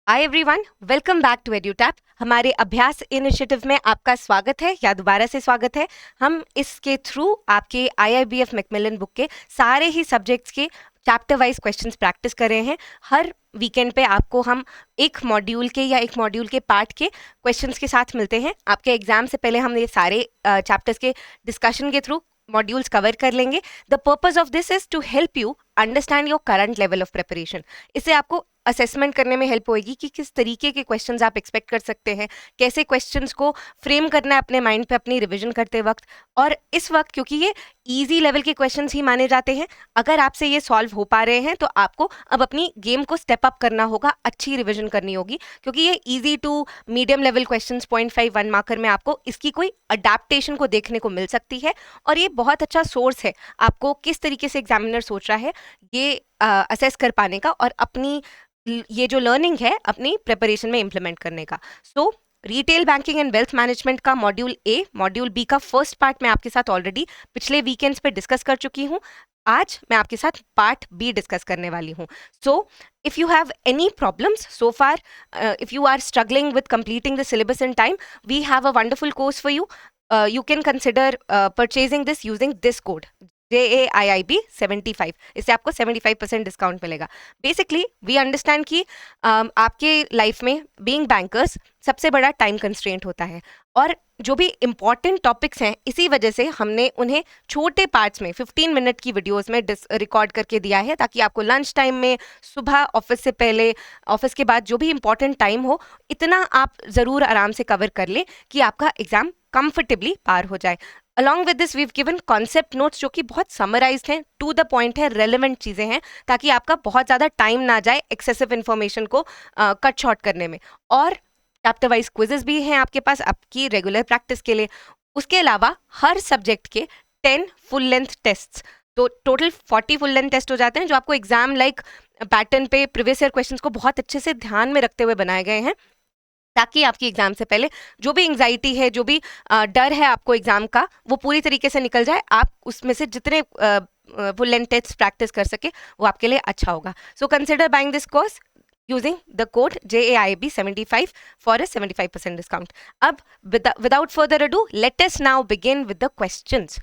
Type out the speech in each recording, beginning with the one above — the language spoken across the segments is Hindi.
Hi everyone, welcome back to EduTap. हमारे अभ्यास इनिशिएटिव में आपका स्वागत है या दोबारा से स्वागत है। हम इसके थ्रू आपके IIBF मैकमिलन बुक के सारे ही सब्जेक्ट्स के चैप्टर वाइज क्वेश्चंस प्रैक्टिस कर रहे हैं। हर वीकेंड पे आपको हम एक मॉड्यूल के या एक मॉड्यूल के पार्ट के क्वेश्चंस के साथ मिलते हैं। आपके एग्जाम से पहले हम ये सारे चैप्टर्स के डिस्कशन के थ्रू मॉड्यूल्स कवर कर लेंगे। The purpose of this is to help you understand your current level of preparation. इससे आपको असेसमेंट करने में हेल्प होएगी कि किस तरीके के क्वेश्चंस आप एक्सपेक्ट कर सकते हैं, कैसे क्वेश्चंस को फ्रेम करना है अपने माइंड पे अपनी रिवीजन करते वक्त। और इस वक्त क्योंकि ये इजी लेवल के क्वेश्चंस ही माने जाते हैं, अगर आपसे ये सॉल्व हो पा रहे हैं तो आपको अब अपनी गेम को स्टेप अप करना होगा, अच्छी रिवीजन करनी होगी, क्योंकि ये easy to medium level questions 0.5 1 marker में आपको इसकी कोई अडेप्टेशन को देखने को मिल सकती है। और ये बहुत अच्छा सोर्स है आपको किस तरीके से एग्जामिनर सोच रहा है ये असेस कर पाने का और अपनी ये जो लर्निंग है अपनी प्रिपरेशन में इम्प्लीमेंट करने का। So retail banking and wealth management का मॉड्यूल ए, मॉड्यूल बी का फर्स्ट पार्ट मैं आपके साथ ऑलरेडी पिछले वीकेंड्स पे डिस्कस कर चुकी हूँ। आज मैं आपके साथ पार्ट बी डिस्कस करने वाली हूँ। So if you have any problems so far, if you are struggling with completing the syllabus in time, we have a wonderful course for you. You can consider purchasing this using this code JAIIB 75. इससे आपको 75% डिस्काउंट मिलेगा। बेसिकली वी अंडरस्टैंड कि आपके लाइफ में बीइंग बैंकर्स सबसे बड़ा टाइम कंस्ट्रेंट होता है, और जो भी इम्पॉर्टेंट टॉपिक्स हैं इसी वजह से हमने उन्हें छोटे पार्ट्स में 15 मिनट की वीडियोस में रिकॉर्ड करके दिया है, ताकि आपको लंच टाइम में, सुबह ऑफिस से पहले, ऑफिस के बाद जो भी इम्पॉर्टेंट टाइम हो, इतना आप ज़रूर आराम से कवर कर ले कि आपका एग्जाम कंफर्टेबली पार हो जाए। Along with this we've given concept notes जो कि बहुत समराइज्ड हैं, टू द पॉइंट है, रेलेवेंट चीज़ें हैं, ताकि आपका बहुत ज़्यादा टाइम ना जाए एक्सेसिव इन्फॉर्मेशन को कट शॉर्ट करने में। और चैप्टर वाइज क्विजेस भी हैं आपके पास आपकी रेगुलर प्रैक्टिस के लिए। उसके अलावा हर सब्जेक्ट के 10 फुल लेंथ टेस्ट, तो टोटल 40 फुल लेंथ टेस्ट हो जाते हैं, जो आपको एग्जाम लाइक पैटर्न पे प्रीवियस ईयर क्वेश्चंस को बहुत अच्छे से ध्यान में रखते हुए बनाए गए हैं, ताकि आपकी एग्जाम से पहले जो भी एंग्जाइटी है, जो भी डर है आपको एग्जाम का, वो पूरी तरीके से निकल जाए। आप उसमें से जितने फुल लेंथ टेस्ट प्रैक्टिस कर सके वो आपके लिए अच्छा होगा। So consider buying this course using the code JAIB 75 for a 75% discount. अब without further ado, let us now begin with the questions.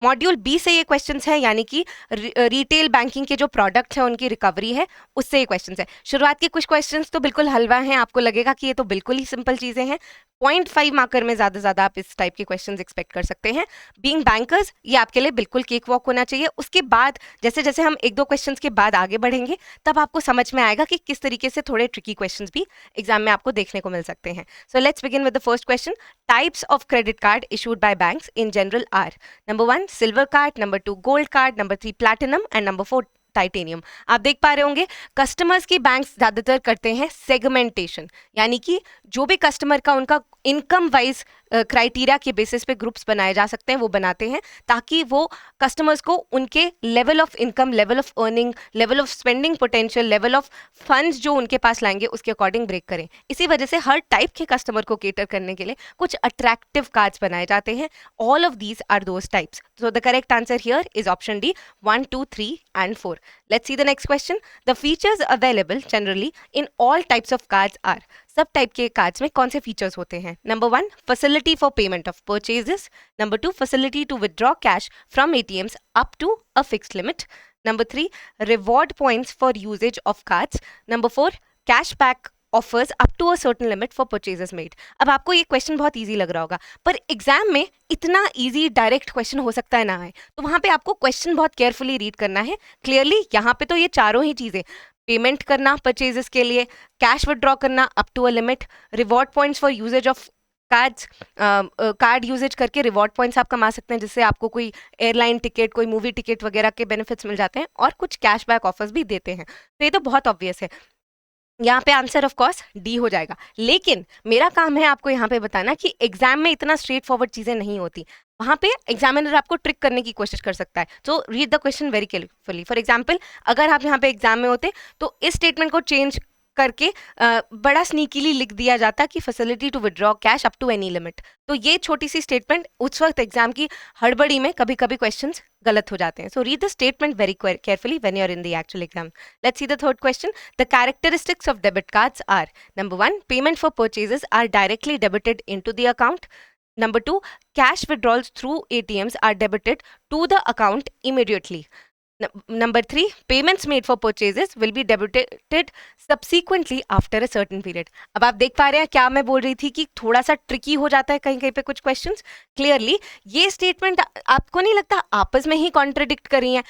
Module B से ये क्वेश्चंस हैं, यानी कि रिटेल बैंकिंग के जो प्रोडक्ट हैं उनकी रिकवरी है, उससे ये क्वेश्चंस है। शुरुआत के कुछ क्वेश्चंस तो बिल्कुल हलवा हैं, आपको लगेगा कि ये तो बिल्कुल ही सिंपल चीज़ें हैं। 0.5 मार्कर में ज़्यादा ज़्यादा आप इस टाइप के क्वेश्चंस एक्सपेक्ट कर सकते हैं। बीइंग बैंकर्स ये आपके लिए बिल्कुल केक वॉक होना चाहिए। उसके बाद जैसे जैसे हम एक दो क्वेश्चंस के बाद आगे बढ़ेंगे, तब आपको समझ में आएगा कि किस तरीके से थोड़े ट्रिकी क्वेश्चंस भी एग्जाम में आपको देखने को मिल सकते हैं। So let's begin with the first question. Types of credit card issued by banks in general R: number 1 silver card, number 2 gold card, number 3 platinum and number 4 titanium. आप देख पा रहे होंगे कस्टमर्स की बैंक्स ज़्यादातर करते हैं सेगमेंटेशन, यानी कि जो भी कस्टमर का उनका इनकम वाइज क्राइटेरिया के बेसिस पे ग्रुप्स बनाए जा सकते हैं, वो बनाते हैं, ताकि वो कस्टमर्स को उनके level of income, level of earning, level of spending potential, level of funds जो उनके पास लाएंगे उसके अकॉर्डिंग ब्रेक करें। इसी वजह से हर टाइप के कस्टमर को केटर करने के लिए कुछ अट्रैक्टिव कार्ड्स बनाए जाते हैं। All of these are those types. So the correct answer here is option D, 1, 2, 3 and 4. Let's see the next question. The features available generally in all types of cards are: सब टाइप के कार्ड्स में कौन से फीचर्स होते हैं? Number 1 facility for payment of purchases, number 2 facility to withdraw cash from ATMs up to a fixed limit, number 3 reward points for usage of cards, number 4 cashback offers up to a certain limit for purchases made. अब आपको ये क्वेश्चन बहुत इजी लग रहा होगा, पर एग्जाम में इतना इजी डायरेक्ट क्वेश्चन हो सकता है ना आए, तो वहाँ पे आपको क्वेश्चन बहुत केयरफुली रीड करना है। क्लियरली यहाँ पे तो ये चारों ही चीज़ें, पेमेंट करना परचेजेस के लिए, कैश विदड्रॉ करना up to a limit, reward points for usage of cards, card usage करके रिवॉर्ड पॉइंट्स आप कमा सकते हैं, जिससे आपको कोई एयरलाइन टिकट, कोई मूवी टिकट वगैरह के बेनिफिट्स मिल जाते हैं, और कुछ कैशबैक ऑफर्स भी देते हैं। तो ये तो बहुत ऑब्वियस है, यहाँ पे आंसर ऑफ कोर्स डी हो जाएगा। लेकिन मेरा काम है आपको यहाँ पे बताना कि एग्जाम में इतना स्ट्रेट फॉरवर्ड चीज़ें नहीं होती, वहाँ पे एग्जामिनर आपको ट्रिक करने की कोशिश कर सकता है। तो read the question very carefully. For example, अगर आप यहाँ पे एग्जाम में होते तो इस स्टेटमेंट को चेंज करके बड़ा स्नीकीली लिख दिया जाता कि facility to withdraw cash up to any limit. तो ये छोटी सी स्टेटमेंट उस वक्त एग्जाम की हड़बड़ी में कभी कभी क्वेश्चंस गलत हो जाते हैं। So read the statement very carefully when you are in the actual exam. Let's see the third question. The characteristics of debit cards are: number 1, payment for purchases are directly debited into the account. Number 2, cash withdrawals through ATMs are debited to the account immediately. Number 3, payments made for purchases will be debited subsequently after a certain period. अब आप देख पा रहे हैं क्या मैं बोल रही थी कि थोड़ा सा ट्रिकी हो जाता है कहीं कहीं पे कुछ क्वेश्चंस। क्लियरली ये स्टेटमेंट आपको नहीं लगता आपस में ही कॉन्ट्रडिक्ट कर रही हैं?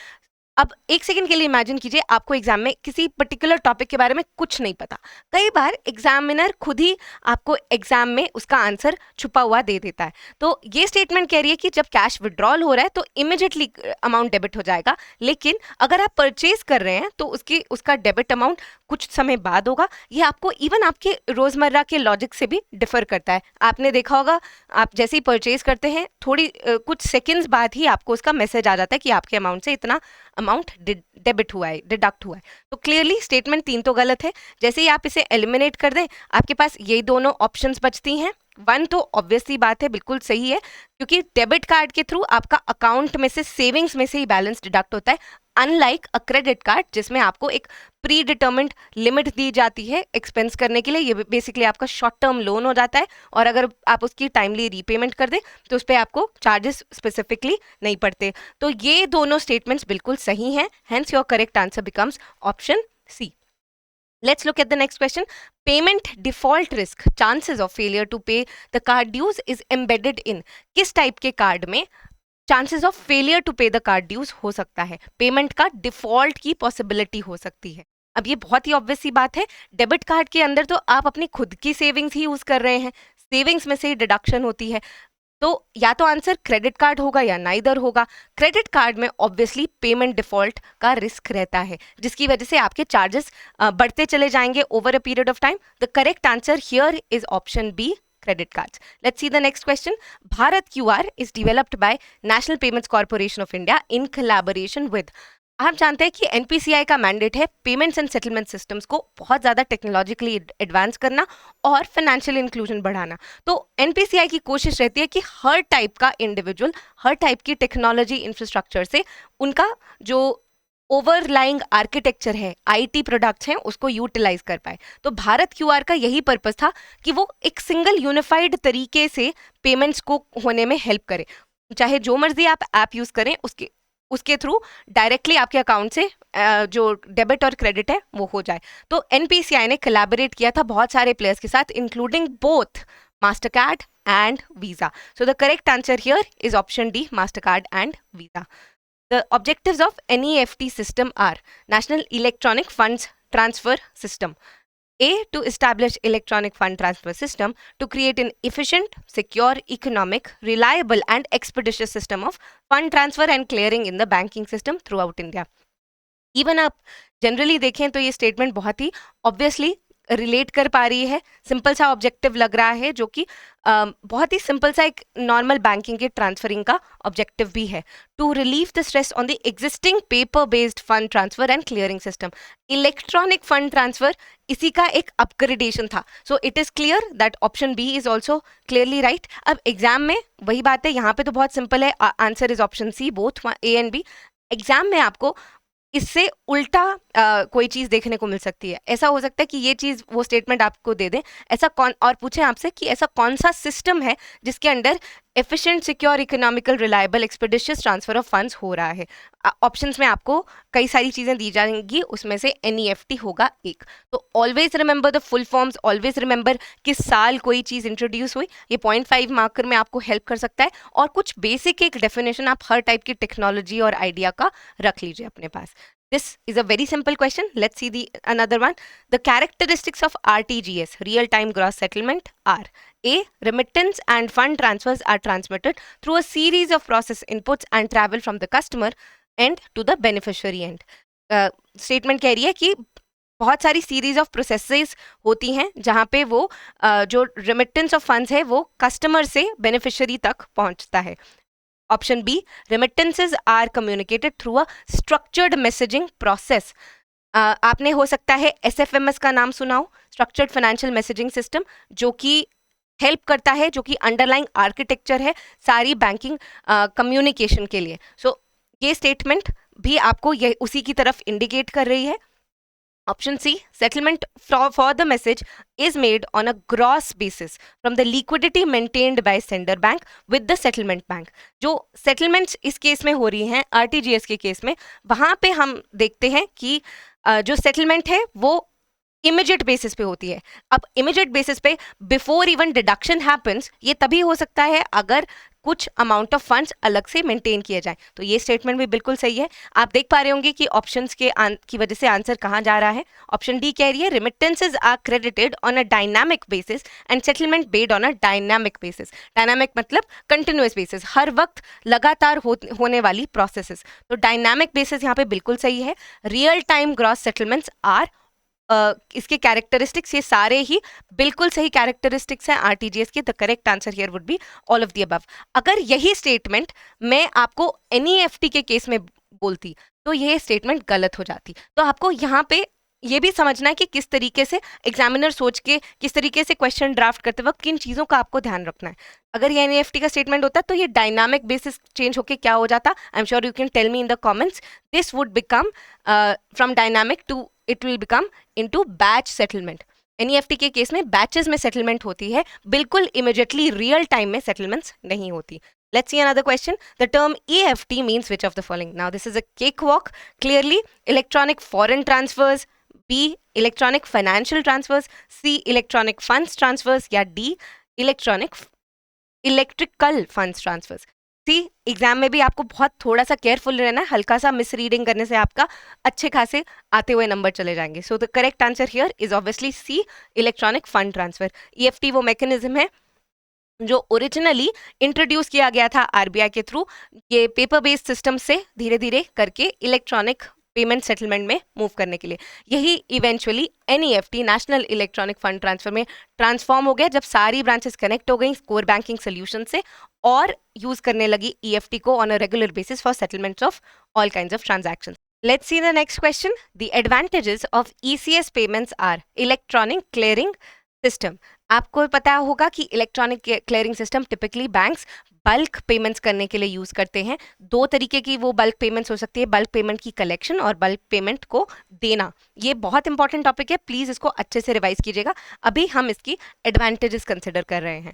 अब एक सेकंड के लिए इमेजिन कीजिए आपको एग्जाम में किसी पर्टिकुलर टॉपिक के बारे में कुछ नहीं पता। कई बार एग्जामिनर खुद ही आपको एग्जाम में उसका आंसर छुपा हुआ दे देता है। तो ये स्टेटमेंट कह रही है कि जब कैश विड्रॉल हो रहा है तो इमिडिएटली अमाउंट डेबिट हो जाएगा, लेकिन अगर आप परचेज कर रहे हैं तो उसका डेबिट अमाउंट कुछ समय बाद होगा। ये आपको इवन आपके रोजमर्रा के लॉजिक से भी डिफर करता है। आपने देखा होगा आप जैसे ही परचेज करते हैं कुछ सेकेंड्स बाद ही आपको उसका मैसेज आ जाता है कि आपके अमाउंट से इतना अमाउंट डेबिट हुआ है, डिडक्ट हुआ है। तो क्लियरली स्टेटमेंट 3 तो गलत है। जैसे ही आप इसे एलिमिनेट कर दें आपके पास यही दोनों ऑप्शंस बचती हैं। 1 तो ऑब्वियसली बात है, बिल्कुल सही है, क्योंकि डेबिट कार्ड के थ्रू आपका अकाउंट में से सेविंग्स में से ही बैलेंस डिडक्ट होता है, अनलाइक अ क्रेडिट कार्ड जिसमें आपको एक प्री डिटर्मिन्ड लिमिट दी जाती है एक्सपेंस करने के लिए। ये बेसिकली आपका शॉर्ट टर्म लोन हो जाता है और अगर आप उसकी टाइमली रीपेमेंट कर दें तो उस पर आपको चार्जेस स्पेसिफिकली नहीं पड़ते। तो ये दोनों स्टेटमेंट्स बिल्कुल सही हैं, hence your correct answer becomes option C. Let's look at the next question. Payment default risk, chances of failure to pay the card dues is embedded in. किस टाइप के कार्ड में चांसेस ऑफ फेलियर टू पे द कार्ड ड्यूज हो सकता है? पेमेंट का डिफॉल्ट की पॉसिबिलिटी हो सकती है। अब ये बहुत ही ऑब्वियस सी बात है, डेबिट कार्ड के अंदर तो आप अपनी खुद की सेविंग्स ही यूज कर रहे हैं, सेविंग्स में से ही डिडक्शन होती है। तो या तो आंसर क्रेडिट कार्ड होगा या नाइदर होगा। क्रेडिट कार्ड में ऑब्वियसली पेमेंट डिफॉल्ट का रिस्क रहता है जिसकी वजह से आपके चार्जेस बढ़ते चले जाएंगे over a period of time. The correct answer here is option B, credit cards. Let's see the next question. Bharat QR is developed by National Payments Corporation of India in collaboration with. आप जानते हैं कि एनपीसीआई का मैंडेट है पेमेंट्स एंड सेटलमेंट सिस्टम्स को बहुत ज़्यादा टेक्नोलॉजिकली एडवांस करना और फाइनेंशियल इंक्लूजन बढ़ाना। तो एनपीसीआई की कोशिश रहती है कि हर टाइप का इंडिविजुअल हर टाइप की टेक्नोलॉजी इंफ्रास्ट्रक्चर से उनका जो ओवरलाइंग आर्किटेक्चर है, आईटी प्रोडक्ट्स हैं, उसको यूटिलाइज कर पाए। तो भारत क्यूआर का यही पर्पस था कि वो एक सिंगल यूनिफाइड तरीके से पेमेंट्स को होने में हेल्प करे। चाहे जो मर्जी आप ऐप यूज करें उसके थ्रू डायरेक्टली आपके अकाउंट से जो डेबिट और क्रेडिट है वो हो जाए। तो एनपीसीआई ने कोलैबोरेट किया था बहुत सारे प्लेयर्स के साथ, including both Mastercard and visa. So the correct answer here is option D, Mastercard and visa. The objectives of NEFT system are: National Electronic Funds Transfer System. A, to establish electronic fund transfer system to create an efficient, secure, economic, reliable and expeditious system of fund transfer and clearing in the banking system throughout India. Even आप जनरली देखें तो ये स्टेटमेंट बहुत ही ऑब्वियसली रिलेट कर पा रही है, सिंपल सा ऑब्जेक्टिव लग रहा है जो कि बहुत ही सिंपल सा एक नॉर्मल बैंकिंग के ट्रांसफरिंग का ऑब्जेक्टिव भी है। To relieve the stress on the existing paper based fund transfer and clearing system. Electronic fund transfer इसी का एक अपग्रेडेशन था। So it is clear that option B is also clearly right. अब एग्जाम में वही बात है, यहाँ पे तो बहुत सिंपल है, answer is option C, both A and B. Exam में आपको इससे उल्टा कोई चीज़ देखने को मिल सकती है। ऐसा हो सकता है कि ये चीज़ वो स्टेटमेंट आपको दे दें, ऐसा कौन और पूछें आपसे कि ऐसा कौन सा सिस्टम है जिसके under efficient, secure, economical, reliable, expeditious transfer of funds हो रहा है। ऑप्शंस में आपको कई सारी चीज़ें दी जाएंगी, उसमें से NEFT होगा एक। तो always remember the full forms, always remember किस साल कोई चीज़ इंट्रोड्यूस हुई। ये 0.5 मार्कर में आपको हेल्प कर सकता है। और कुछ बेसिक एक डेफिनेशन आप हर टाइप की टेक्नोलॉजी और आइडिया का रख लीजिए अपने पास। This is a very simple question. Let's see another one. The characteristics of RTGS, real-time gross settlement, are: A, remittance and fund transfers are transmitted through a series of process inputs and travel from the customer end to the beneficiary end. Statement कह रही है कि बहुत सारी सीरीज ऑफ प्रोसेसेस होती हैं जहाँ पे वो जो रेमिटेंस ऑफ फंड्स है वो कस्टमर से बेनिफिशियरी तक पहुँचता है। Option B, remittances are communicated through a structured messaging process. आपने हो सकता है SFMS का नाम सुना हो, स्ट्रक्चर्ड फाइनेंशियल मैसेजिंग सिस्टम, जो कि हेल्प करता है, जो कि अंडरलाइंग आर्किटेक्चर है सारी बैंकिंग कम्युनिकेशन के लिए। सो ये स्टेटमेंट भी आपको ये उसी की तरफ इंडिकेट कर रही है। Option C, settlement for the message is made on a gross basis from the liquidity maintained by sender bank with the settlement bank। जो settlements इस केस में हो रही हैं RTGS के केस में, वहाँ पे हम देखते हैं कि जो settlement है वो इमीडिएट बेसिस पे होती है। अब इमीडिएट बेसिस पे बिफोर इवन डिडक्शन हैपन्स, ये तभी हो सकता है अगर कुछ अमाउंट ऑफ फंड्स अलग से मेंटेन किए जाए। तो ये स्टेटमेंट भी बिल्कुल सही है। आप देख पा रहे होंगे कि ऑप्शंस की वजह से आंसर कहाँ जा रहा है। ऑप्शन डी कह रही है remittances are credited on a dynamic basis and settlement based on a dynamic basis. Dynamic मतलब कंटिन्यूअस बेसिस, हर वक्त लगातार होने वाली प्रोसेसेस। तो डायनामिक बेसिस यहाँ पे बिल्कुल सही है। Real time gross settlements are इसके कैरेक्टरिस्टिक्स, ये सारे ही बिल्कुल सही कैरेक्टरिस्टिक्स हैं आरटीजीएस के। The correct answer here would be all of the above. अगर यही स्टेटमेंट मैं आपको एनईएफटी के केस में बोलती तो ये स्टेटमेंट गलत हो जाती। तो आपको यहाँ पे ये भी समझना है कि किस तरीके से एग्जामिनर सोच के किस तरीके से क्वेश्चन ड्राफ्ट करते वक्त किन चीज़ों का आपको ध्यान रखना है। अगर ये एनईएफटी का स्टेटमेंट होता तो ये डायनामिक बेसिस चेंज होके क्या हो जाता, I am sure you can tell me in the comments. This would become from dynamic to it will become into batch settlement. NEFT के केस में बैचेस में सेटलमेंट होती है, बिल्कुल इमीडिएटली रियल टाइम में सेटलमेंट्स नहीं होती। Let's see another question. The term EFT means which of the following? Now this is a cakewalk. Clearly, electronic foreign transfers, B, electronic financial transfers, C, electronic funds transfers, या D, electrical funds transfers. सी, एग्जाम में भी आपको बहुत थोड़ा सा केयरफुल रहना है, हल्का सा मिस रीडिंग करने से आपका अच्छे खासे आते हुए नंबर चले जाएंगे। So the correct answer here is obviously C, electronic fund transfer. EFT वो मैकेनिज्म है जो ओरिजिनली इंट्रोड्यूस किया गया था आरबीआई के थ्रू, ये पेपर बेस्ड सिस्टम से धीरे धीरे करके इलेक्ट्रॉनिक पेमेंट सेटलमेंट में मूव करने के लिए। यही eventually NEFT, national electronic fund transfer में ट्रांसफॉर्म हो गया जब सारी ब्रांचेस कनेक्ट हो गई कोर बैंकिंग सोल्यूशन से और यूज करने लगी ईएफटी को on a regular basis for settlements of all kinds of transactions. Let's see the next question. The advantages of ECS payments are electronic clearing system. आपको पता होगा कि electronic clearing system typically banks bulk payments करने के लिए यूज करते हैं। दो तरीके की वो बल्क पेमेंट्स हो सकती है, बल्क पेमेंट की कलेक्शन और बल्क पेमेंट को देना। ये बहुत इंपॉर्टेंट टॉपिक है, प्लीज इसको अच्छे से रिवाइज कीजिएगा। अभी हम इसकी एडवांटेजेस कंसिडर कर रहे हैं।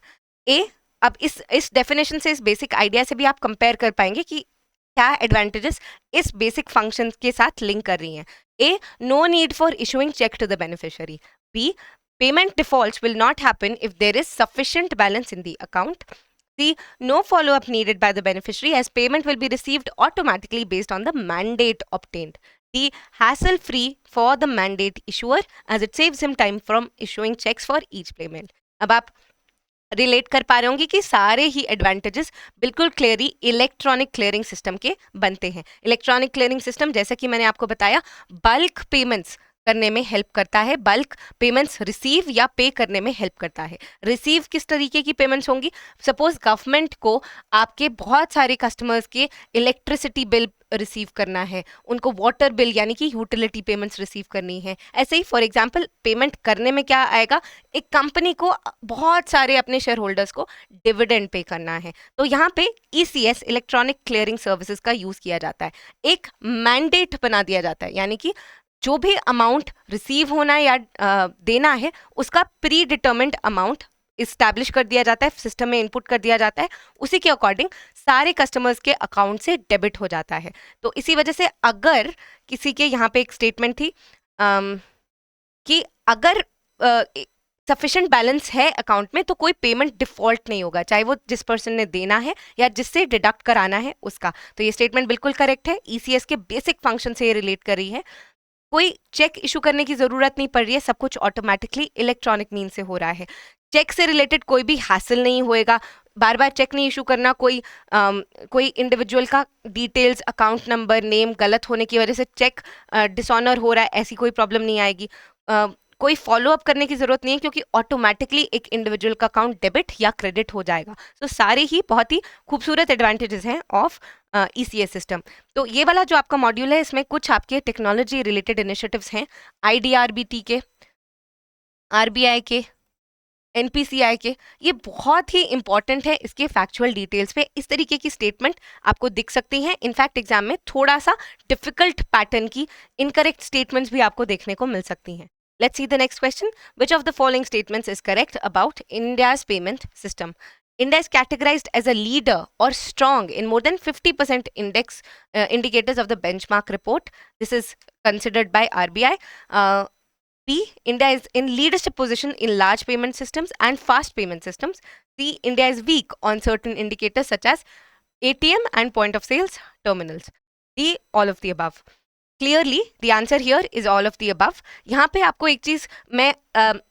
अब इस डेफिनेशन से, इस बेसिक आइडिया से भी आप कंपेयर कर पाएंगे कि क्या एडवांटेजेस इस बेसिक फंक्शन के साथ लिंक कर रही हैं। A, no need for issuing cheque to the beneficiary. B, payment defaults will not happen if there is sufficient balance in the account. C, no follow-up needed by the beneficiary as payment will be received automatically based on the mandate obtained. D, hassle-free for the mandate issuer as it saves him time from issuing checks for each payment. अब आप रिलेट कर पा रहे होंगे कि सारे ही एडवांटेजेस बिल्कुल क्लियरली इलेक्ट्रॉनिक क्लियरिंग सिस्टम के बनते हैं। इलेक्ट्रॉनिक क्लियरिंग सिस्टम, जैसा कि मैंने आपको बताया, बल्क पेमेंट्स करने में हेल्प करता है, बल्क पेमेंट्स रिसीव या पे करने में हेल्प करता है। रिसीव किस तरीके की पेमेंट्स होंगी? सपोज गवर्नमेंट को आपके बहुत सारे कस्टमर्स के इलेक्ट्रिसिटी बिल रिसीव करना है, उनको वाटर बिल यानी कि यूटिलिटी पेमेंट्स रिसीव करनी है। ऐसे ही फॉर एग्जांपल पेमेंट करने में क्या आएगा, एक कंपनी को बहुत सारे अपने शेयर होल्डर्स को डिविडेंड पे करना है, तो यहाँ पे ईसीएस इलेक्ट्रॉनिक क्लियरिंग सर्विसेज का यूज किया जाता है। एक मैंडेट बना दिया जाता है, यानी कि जो भी अमाउंट रिसीव होना है या देना है उसका प्री डिटर्मिन्ड अमाउंट इस्टेब्लिश कर दिया जाता है, सिस्टम में इनपुट कर दिया जाता है, उसी के अकॉर्डिंग सारे कस्टमर्स के अकाउंट से डेबिट हो जाता है। तो इसी वजह से अगर किसी के यहाँ पे एक स्टेटमेंट थी कि अगर सफिशिएंट बैलेंस है अकाउंट में तो कोई पेमेंट डिफॉल्ट नहीं होगा, चाहे वो जिस पर्सन ने देना है या जिससे डिडक्ट कराना है उसका। तो ये स्टेटमेंट बिल्कुल करेक्ट है, ईसीएस के बेसिक फंक्शन से ये रिलेट कर रही है। कोई चेक इशू करने की जरूरत नहीं पड़ रही है, सब कुछ ऑटोमेटिकली इलेक्ट्रॉनिक मीन से हो रहा है। चेक से रिलेटेड कोई भी हासिल नहीं होएगा, बार बार चेक नहीं इशू करना, कोई इंडिविजुअल का डिटेल्स, अकाउंट नंबर, नेम गलत होने की वजह से चेक डिसऑनर हो रहा है, ऐसी कोई प्रॉब्लम नहीं आएगी। कोई फॉलो अप करने की जरूरत नहीं है, क्योंकि ऑटोमेटिकली एक इंडिविजुअल का अकाउंट डेबिट या क्रेडिट हो जाएगा। तो सारे ही बहुत ही खूबसूरत एडवांटेजेस हैं ऑफ ईसीएस सिस्टम। तो ये वाला जो आपका मॉड्यूल है, इसमें कुछ आपके टेक्नोलॉजी रिलेटेड इनिशिएटिव्स हैं, आईडीआरबीटी के, आरबीआई के, एनपीसीआई के। ये बहुत ही इंपॉर्टेंट है, इसके फैक्चुअल डिटेल्स पे इस तरीके की स्टेटमेंट आपको दिख सकती हैं। इनफैक्ट एग्जाम में थोड़ा सा डिफिकल्ट पैटर्न की इनकरेक्ट स्टेटमेंट्स भी आपको देखने को मिल सकती हैं। Let's see the next question. Which of the following statements is correct about India's payment system? India is categorized as a leader or strong in more than 50% indicators of the benchmark report. This is considered by RBI. B. India is in leadership position in large payment systems and fast payment systems. C. India is weak on certain indicators such as ATM and point of sales terminals. D. All of the above. Clearly the answer here is all of the above. यहाँ पे आपको एक चीज़ मैं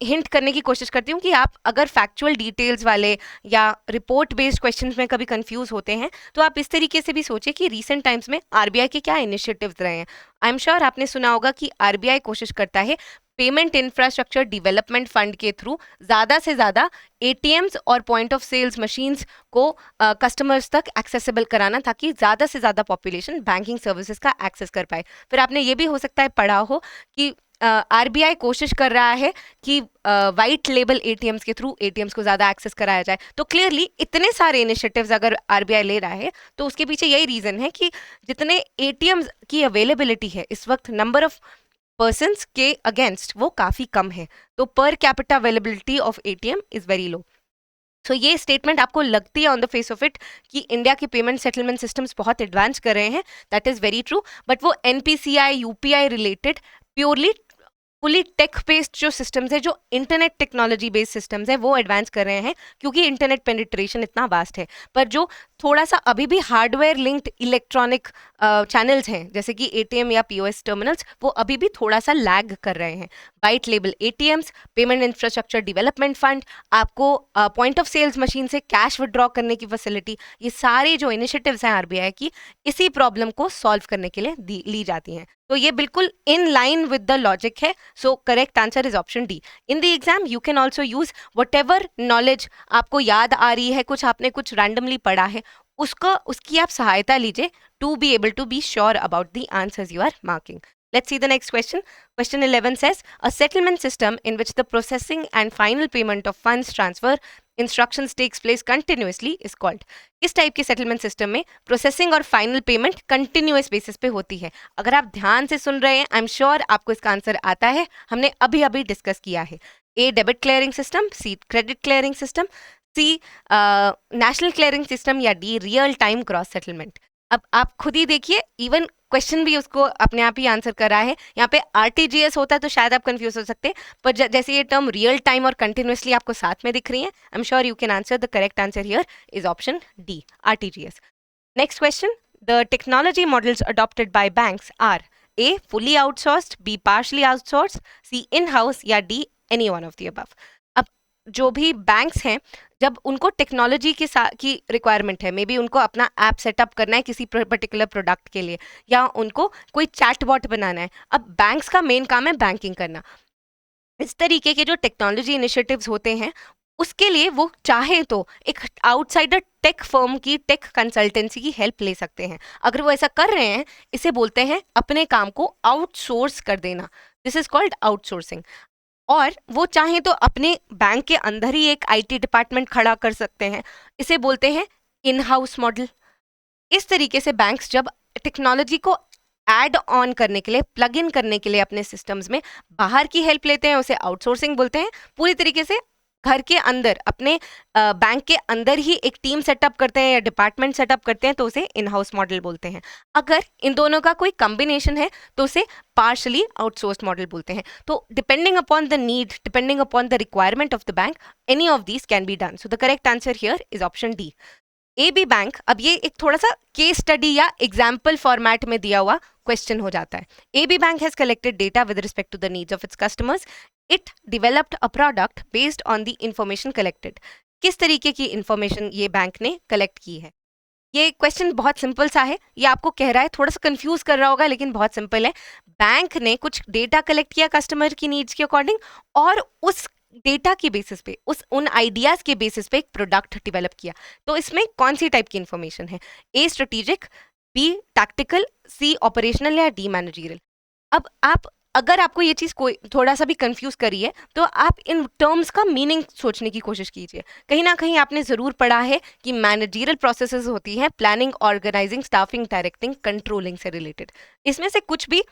हिंट करने की कोशिश करती हूँ कि आप अगर फैक्चुअल डिटेल्स वाले या रिपोर्ट बेस्ड क्वेश्चंस में कभी कंफ्यूज होते हैं, तो आप इस तरीके से भी सोचिए कि रीसेंट टाइम्स में आरबीआई के क्या इनिशिएटिव्स रहे हैं। आई एम श्योर आपने सुना होगा कि आरबीआई कोशिश करता है पेमेंट इंफ्रास्ट्रक्चर डेवलपमेंट फंड के थ्रू ज़्यादा से ज़्यादा एटीएम्स और पॉइंट ऑफ सेल्स मशीन्स को कस्टमर्स तक एक्सेसिबल कराना, ताकि ज़्यादा से ज़्यादा पॉपुलेशन बैंकिंग सर्विसेज का एक्सेस कर पाए। फिर आपने ये भी हो सकता है पढ़ा हो कि आरबीआई कोशिश कर रहा है कि वाइट लेबल एटीएम्स के थ्रू एटीएम्स को ज़्यादा एक्सेस कराया जाए। तो क्लियरली इतने सारे इनिशिएटिव्स अगर आरबीआई ले रहा है, तो उसके पीछे यही रीज़न है कि जितने एटीएम्स की अवेलेबिलिटी है इस वक्त नंबर ऑफ पर्सन्स के अगेंस्ट वो काफ़ी कम है, तो per capita availability of ATM is very low. तो ये स्टेटमेंट आपको लगती है on the face of it कि इंडिया के पेमेंट सेटलमेंट सिस्टम्स बहुत एडवांस कर रहे हैं, that is very true, but वो NPCI UPI related purely fully tech based जो सिस्टम्स है, जो इंटरनेट टेक्नोलॉजी बेस्ड सिस्टम्स है, वो एडवांस कर रहे हैं क्योंकि इंटरनेट पेनिट्रेशन इतना वास्ट है। पर जो थोड़ा सा अभी भी हार्डवेयर लिंक्ड इलेक्ट्रॉनिक चैनल्स हैं, जैसे कि एटीएम या पीओएस टर्मिनल्स, वो अभी भी थोड़ा सा लैग कर रहे हैं। White label ATMs, payment infrastructure development fund, आपको पॉइंट ऑफ सेल्स मशीन से कैश विड्रॉ करने की फैसिलिटी, ये सारे जो इनिशिएटिव्स हैं आरबीआई की, इसी प्रॉब्लम को सॉल्व करने के लिए ली जाती हैं। तो ये बिल्कुल in line with the logic है। So correct answer is option D. In the exam you can also use whatever knowledge आपको याद आ रही है, कुछ आपने कुछ रैंडमली पढ़ा है, उसकी आप सहायता लीजिए to be able to be sure about the answers you are marking. Let's see the next question. Question 11 says, a settlement system in which the processing and final payment of funds transfer instructions takes place continuously is called. इस टाइप के सेटलमेंट सिस्टम में प्रोसेसिंग और फाइनल पेमेंट कंटिन्यूअस बेसिस पे होती है। अगर आप ध्यान से सुन रहे हैं, आई एम श्योर आपको इसका आंसर आता है, हमने अभी अभी डिस्कस किया है। ए डेबिट क्लियरिंग सिस्टम, सी क्रेडिट क्लियरिंग सिस्टम, सी नेशनल क्लियरिंग सिस्टम, या D real time cross settlement. अब आप खुद ही देखिए, इवन क्वेश्चन भी उसको अपने आप ही आंसर कर रहा है। यहाँ पे आरटीजीएस होता है तो शायद आप कंफ्यूज हो सकते हैं, पर जैसे ये टर्म रियल टाइम और कंटिन्यूसली आपको साथ में दिख रही है, I am sure you can answer. The correct answer here is option D, RTGS. Next question, the technology models adopted by banks are A fully outsourced, B partially outsourced, C in house, या D any one of the above. अब जो भी बैंक्स हैं, जब उनको टेक्नोलॉजी की रिक्वायरमेंट है, मे बी उनको अपना ऐप सेटअप करना है किसी पर्टिकुलर प्रोडक्ट के लिए, या उनको कोई चैटबॉट बनाना है। अब बैंक्स का मेन काम है बैंकिंग करना। इस तरीके के जो टेक्नोलॉजी इनिशिएटिव्स होते हैं, उसके लिए वो चाहे तो एक आउटसाइडर टेक फर्म की, टेक कंसल्टेंसी की हेल्प ले सकते हैं। अगर वो ऐसा कर रहे हैं, इसे बोलते हैं अपने काम को आउटसोर्स कर देना। This is called outsourcing. और वो चाहें तो अपने बैंक के अंदर ही एक आईटी डिपार्टमेंट खड़ा कर सकते हैं, इसे बोलते हैं इन हाउस मॉडल। इस तरीके से बैंक्स जब टेक्नोलॉजी को ऐड ऑन करने के लिए, प्लग इन करने के लिए अपने सिस्टम्स में बाहर की हेल्प लेते हैं, उसे आउटसोर्सिंग बोलते हैं। पूरी तरीके से घर के अंदर, अपने बैंक के अंदर ही एक टीम सेटअप करते हैं या डिपार्टमेंट सेटअप करते हैं, तो उसे इन हाउस मॉडल बोलते हैं। अगर इन दोनों का कोई कॉम्बिनेशन है तो उसे पार्शली आउटसोर्स्ड मॉडल बोलते हैं। तो depending upon the need, depending upon the requirement of the bank, any of these can be done. So the correct answer here is option D, AB bank. अब ये एक थोड़ा सा केस स्टडी या एग्जाम्पल फॉर्मेट में दिया हुआ क्वेश्चन हो जाता है। AB bank has collected data with respect to the needs of its customers. It developed a product based on the information collected. किस तरीके की इंफॉर्मेशन ये बैंक ने कलेक्ट की है? ये क्वेश्चन बहुत सिंपल सा है, ये आपको कह रहा है, थोड़ा सा कंफ्यूज कर रहा होगा लेकिन बहुत सिंपल है। बैंक ने कुछ डेटा कलेक्ट किया कस्टमर की नीड्स के अकॉर्डिंग, और उस डेटा के बेसिस पे, उन आइडियाज के बेसिस पे एक प्रोडक्ट डेवलप किया। तो इसमें कौन सी टाइप की इंफॉर्मेशन है? A strategic, B tactical, C operational, या डी मैनेजरियल। अब आप, अगर आपको ये चीज़ कोई थोड़ा सा भी कंफ्यूज करी है तो आप इन टर्म्स का मीनिंग सोचने की कोशिश कीजिए। कहीं ना कहीं आपने ज़रूर पढ़ा है कि मैनेजरियल प्रोसेसेस होती हैं planning, organising, staffing, directing, controlling से रिलेटेड। इसमें से कुछ भी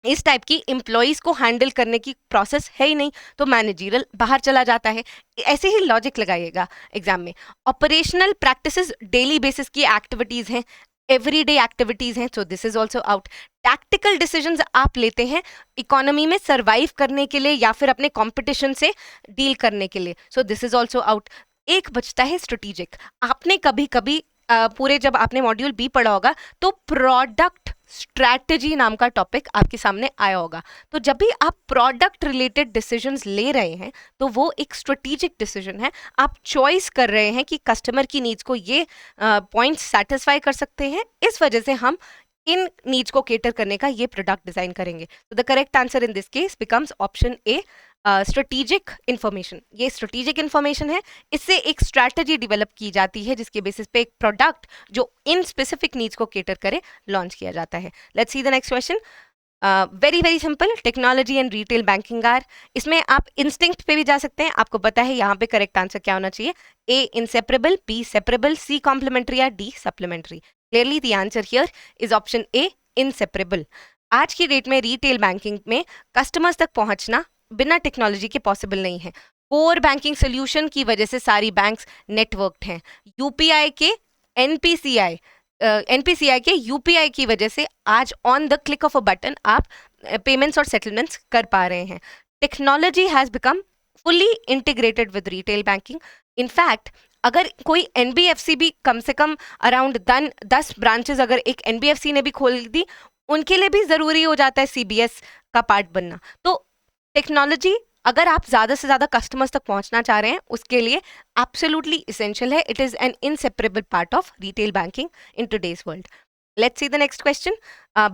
इस टाइप की एम्प्लॉयज को हैंडल करने की प्रोसेस है ही नहीं, तो मैनेजरियल बाहर चला जाता है। ऐसे ही लॉजिक लगाइएगा एग्जाम में। ऑपरेशनल प्रैक्टिसेस डेली बेसिस की एक्टिविटीज हैं, एवरीडे एक्टिविटीज हैं, so this is also out. Tactical decisions आप लेते हैं इकोनॉमी में सर्वाइव करने के लिए या फिर अपने कंपटीशन से डील करने के लिए, so this is also out. एक बचता है स्ट्रेटेजिक। आपने कभी कभी पूरे जब आपने मॉड्यूल बी पढ़ा होगा तो प्रोडक्ट स्ट्रैटेजी नाम का टॉपिक आपके सामने आया होगा। तो जब भी आप प्रोडक्ट रिलेटेड डिसीजंस ले रहे हैं तो वो एक स्ट्रेटेजिक डिसीजन है। आप चॉइस कर रहे हैं कि कस्टमर की नीड्स को ये पॉइंट्स सेटिस्फाई कर सकते हैं, इस वजह से हम इन नीड्स को केटर करने का ये प्रोडक्ट डिजाइन करेंगे। तो the correct answer in this case becomes option A, strategic information. ये स्ट्रेटेजिक इंफॉर्मेशन है, इससे एक स्ट्रैटेजी डेवलप की जाती है जिसके बेसिस पे एक प्रोडक्ट जो इन स्पेसिफिक नीड्स को केटर करे लॉन्च किया जाता है। Let's see the next question. Very very simple, technology and retail banking are. इसमें आप इंस्टिंक्ट पे भी जा सकते हैं, आपको पता है यहाँ पे करेक्ट आंसर क्या होना चाहिए। ए इंसेपरेबल, बी सेपरेबल, सी कॉम्प्लीमेंट्री, या D supplementary. Clearly the answer here is option A, inseparable. आज की डेट में रिटेल बैंकिंग में कस्टमर्स तक पहुंचना बिना टेक्नोलॉजी के पॉसिबल नहीं है। कोर बैंकिंग सोल्यूशन की वजह से सारी बैंक्स नेटवर्क्ड हैं। यूपीआई के एनपीसीआई एनपीसीआई के यूपीआई की वजह से आज on the click of a button आप पेमेंट्स और सेटलमेंट्स कर पा रहे हैं। Technology has become fully integrated with retail banking. In fact अगर कोई एनबीएफसी भी कम से कम अराउंड 10 ब्रांचेस अगर एक एनबीएफसी ने भी खोल दी, उनके लिए भी ज़रूरी हो जाता है सीबीएस का पार्ट बनना। तो टेक्नोलॉजी अगर आप ज़्यादा से ज़्यादा कस्टमर्स तक पहुंचना चाह रहे हैं उसके लिए एब्सोल्युटली इसेंशियल है। It is an inseparable part of retail banking in today's world. Let's see the next question.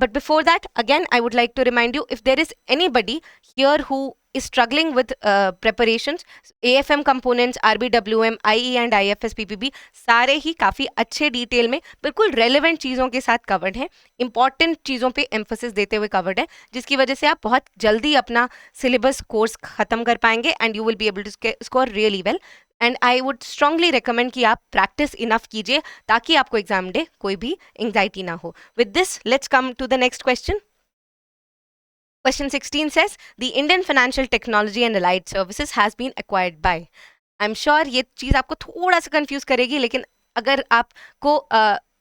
But before that, again, I would like to remind you, if there is anybody here who is struggling with preparations, AFM components, RBWM, IE and IFS PPB सारे ही काफ़ी अच्छे डिटेल में बिल्कुल रेलेवेंट चीज़ों के साथ कवर्ड हैं, इंपॉर्टेंट चीज़ों पे एम्फोसिस देते हुए कवर्ड है, जिसकी वजह से आप बहुत जल्दी अपना सिलेबस कोर्स खत्म कर पाएंगे and you will be able to score really well. And I would strongly recommend कि आप प्रैक्टिस इनफ कीजिए ताकि आपको एग्जाम डे कोई भी एंग्जाइटी ना हो। With this let's come to the next question. Question 16 says the Indian Financial Technology and Allied Services has been acquired by. I'm sure ये चीज़ आपको थोड़ा सा कंफ्यूज करेगी, लेकिन अगर आपको